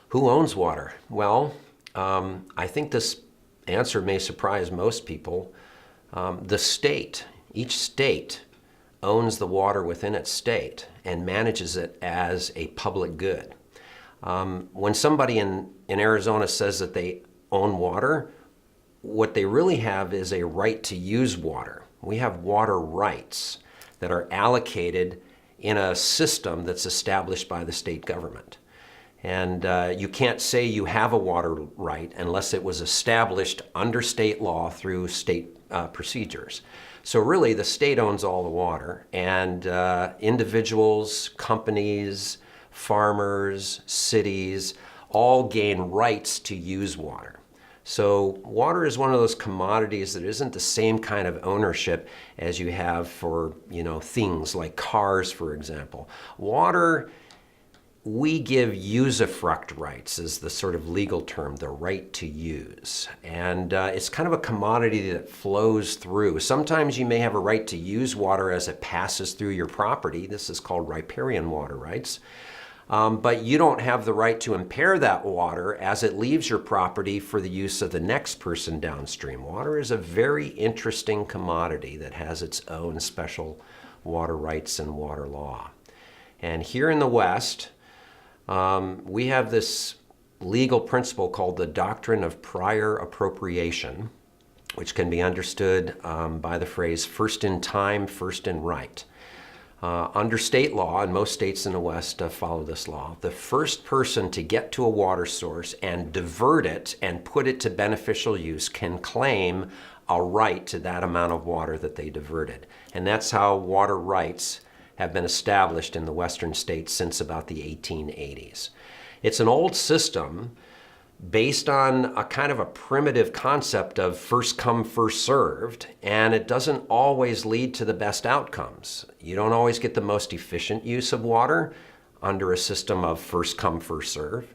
Who owns water? Well, I think this answer may surprise most people. The state, each state owns the water within its state and manages it as a public good. When somebody in Arizona says that they own water, what they really have is a right to use water. We have water rights that are allocated in a system that's established by the state government. And you can't say you have a water right unless it was established under state law through state procedures. So really, the state owns all the water, and individuals, companies, farmers, cities, all gain rights to use water. So water is one of those commodities that isn't the same kind of ownership as you have for, things like cars, for example. Water, we give usufruct rights is the sort of legal term, the right to use. And it's kind of a commodity that flows through. Sometimes you may have a right to use water as it passes through your property. This is called riparian water rights. But you don't have the right to impair that water as it leaves your property for the use of the next person downstream. Water is a very interesting commodity that has its own special water rights and water law. And here in the West, we have this legal principle called the doctrine of prior appropriation, which can be understood by the phrase first in time, first in right. Under state law, and most states in the West follow this law, the first person to get to a water source and divert it and put it to beneficial use can claim a right to that amount of water that they diverted. And that's how water rights have been established in the Western states since about the 1880s. It's an old system based on a kind of a primitive concept of first come, first served, and it doesn't always lead to the best outcomes. You don't always get the most efficient use of water under a system of first come, first serve,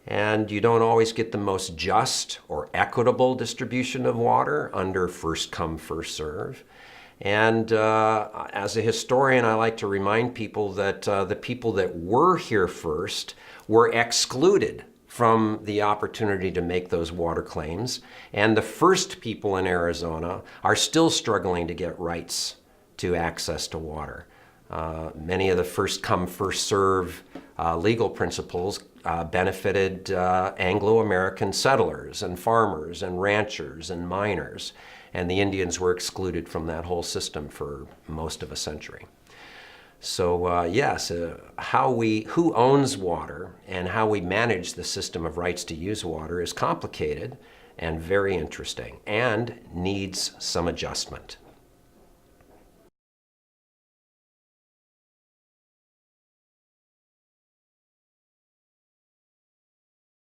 and you don't always get the most just or equitable distribution of water under first come, first serve. And as a historian, I like to remind people that the people that were here first were excluded from the opportunity to make those water claims. And the first people in Arizona are still struggling to get rights to access to water. Many of the first come, first serve legal principles benefited Anglo-American settlers and farmers and ranchers and miners. And the Indians were excluded from that whole system for most of a century. So yes, who owns water and how we manage the system of rights to use water is complicated and very interesting and needs some adjustment.